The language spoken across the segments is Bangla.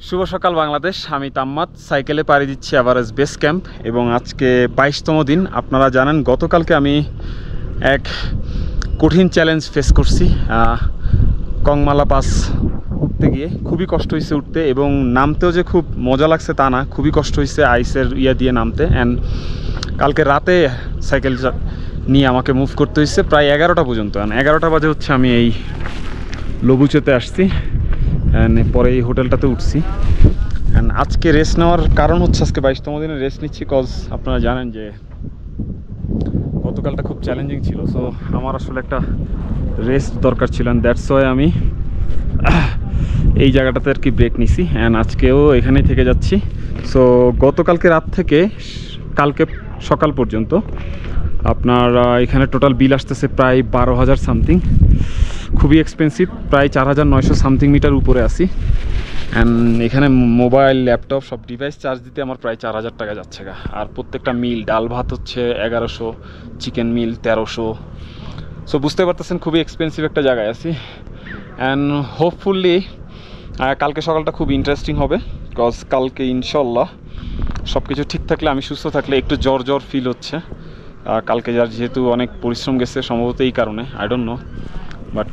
শুভ সকাল বাংলাদেশ। আমি তাম্মাদ সাইকেলে পাড়ি দিচ্ছি এভারেস্ট বেস ক্যাম্প এবং আজকে 22তম দিন। আপনারা জানেন গতকালকে আমি এক কঠিন চ্যালেঞ্জ ফেস করছি। কংমালা পাস উঠতে গিয়ে খুবই কষ্ট হয়েছে উঠতে, এবং নামতেও যে খুব মজা লাগছে তা না, খুবই কষ্ট হয়েছে আইসের দিয়ে নামতে। অ্যান্ড কালকে রাতে সাইকেল নিয়ে আমাকে মুভ করতে হয়েছে প্রায় 11টা পর্যন্ত। 11টা বাজে হচ্ছে আমি এই লবুচেতে আসছি, পরে এই হোটেলটাতে উঠছি। অ্যান্ড আজকে রেস্ট নেওয়ার কারণ হচ্ছে আজকে 22তম দিনে রেস্ট নিচ্ছি, কজ আপনারা জানেন যে গতকালটা খুব চ্যালেঞ্জিং ছিল। সো আমার আসলে একটা রেস্ট দরকার ছিল, অ্যান্ড দ্যাটস ওয়াই আমি এই জায়গাটাতে আর কি ব্রেক নিছি। অ্যান্ড আজকেও এখানেই থেকে যাচ্ছি। সো গতকালকে রাত থেকে কালকে সকাল পর্যন্ত আপনার এখানে টোটাল বিল আসতেছে প্রায় 12,000 সামথিং। খুবই এক্সপেন্সিভ, প্রায় 4,900 সামথিং মিটার উপরে আসি। অ্যান্ড এখানে মোবাইল, ল্যাপটপ সব ডিভাইস চার্জ দিতে আমার প্রায় 4,000 টাকা যাচ্ছে গা। আর প্রত্যেকটা মিল, ডাল ভাত হচ্ছে 1100, চিকেন মিল 1300। সো বুঝতে পারতেছেন খুবই এক্সপেন্সিভ একটা জায়গায় আছি। অ্যান্ড হোপফুলি কালকে সকালটা খুব ইন্টারেস্টিং হবে, বিকজ কালকে ইনশাল্লাহ সব কিছু ঠিক থাকলে, আমি সুস্থ থাকলে, একটু জ্বর ফিল হচ্ছে কালকে, যার যেহেতু অনেক পরিশ্রম গেছে সম্ভবত এই কারণে, আই ডোন্ট নো। বাট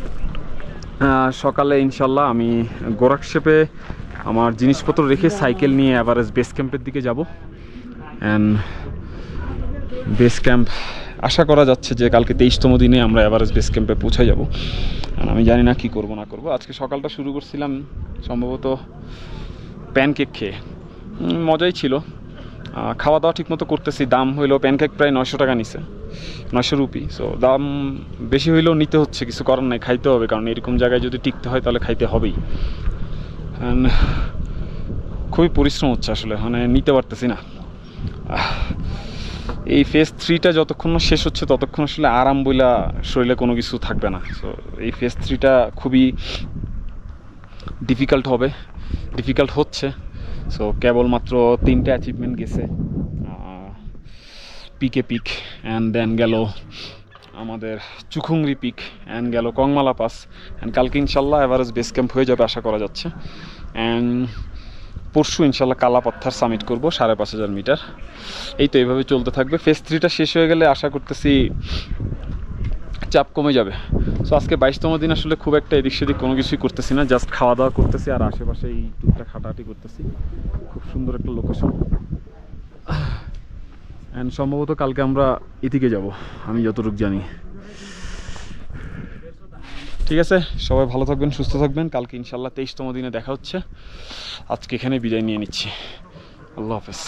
সকালে ইনশাল্লাহ আমি গোরাকশেপে আমার জিনিসপত্র রেখে সাইকেল নিয়ে এভারেস্ট বেস ক্যাম্পের দিকে যাব। অ্যান্ড বেস ক্যাম্প আশা করা যাচ্ছে যে কালকে 23তম দিনে আমরা এভারেস্ট বেস ক্যাম্পে পৌঁছে যাব। আমি জানি না কি করব না করব। আজকে সকালটা শুরু করছিলাম সম্ভবত প্যানকেক খেয়ে, মজাই ছিল। খাওয়া দাওয়া ঠিকমতো করতেছি। দাম হইলো প্যানকেক প্রায় 900 টাকা নিছে, 900 রুপি। সো দাম বেশি হইলেও নিতে হচ্ছে, কিছু করার নাই, খাইতে হবে, কারণ এরকম জায়গায় যদি টিকতে হয় তাহলে খাইতে হবেই। খুবই পরিশ্রম হচ্ছে আসলে, মানে নিতে পারতেছি না। এই ফেজ 3টা যতক্ষণ না শেষ হচ্ছে ততক্ষণ আসলে আরাম বইলা শরীরে কোনো কিছু থাকবে না। সো এই ফেজ 3টা খুবই ডিফিকাল্ট হচ্ছে। সো কেবলমাত্র 3টা অ্যাচিভমেন্ট গেছে, পিক অ্যান্ড দেন গেল আমাদের চুখুংরি পিক, অ্যান্ড গেল কংমালা পাস। অ্যান্ড কালকে ইনশাল্লাহ এভারেস্ট বেস ক্যাম্প হয়ে যাবে আশা করা যাচ্ছে। অ্যান্ড পরশু ইনশাল্লাহ কালাপাত্থার সামিট করবো 5,500 মিটার। এই তো এইভাবে চলতে থাকবে। ফেজ 3টা শেষ হয়ে গেলে আশা করতেছি চাপ কমে যাবে। সো আজকে 22তম দিন আসলে খুব একটা এদিক সেদিক কোনো কিছুই করতেছি না, জাস্ট খাওয়া দাওয়া করতেছি আর আশেপাশে এই টুকটাক হাঁটাহাঁটি করতেছি। খুব সুন্দর একটা লোকেশন। অ্যান্ড সম্ভবত কালকে আমরা এদিকে যাব, আমি যতটুকু জানি। ঠিক আছে, সবাই ভালো থাকবেন, সুস্থ থাকবেন। কালকে ইনশাল্লাহ 23তম দিনে দেখা হচ্ছে। আজকে এখানে বিদায় নিয়ে নিচ্ছি। আল্লাহ হাফেজ।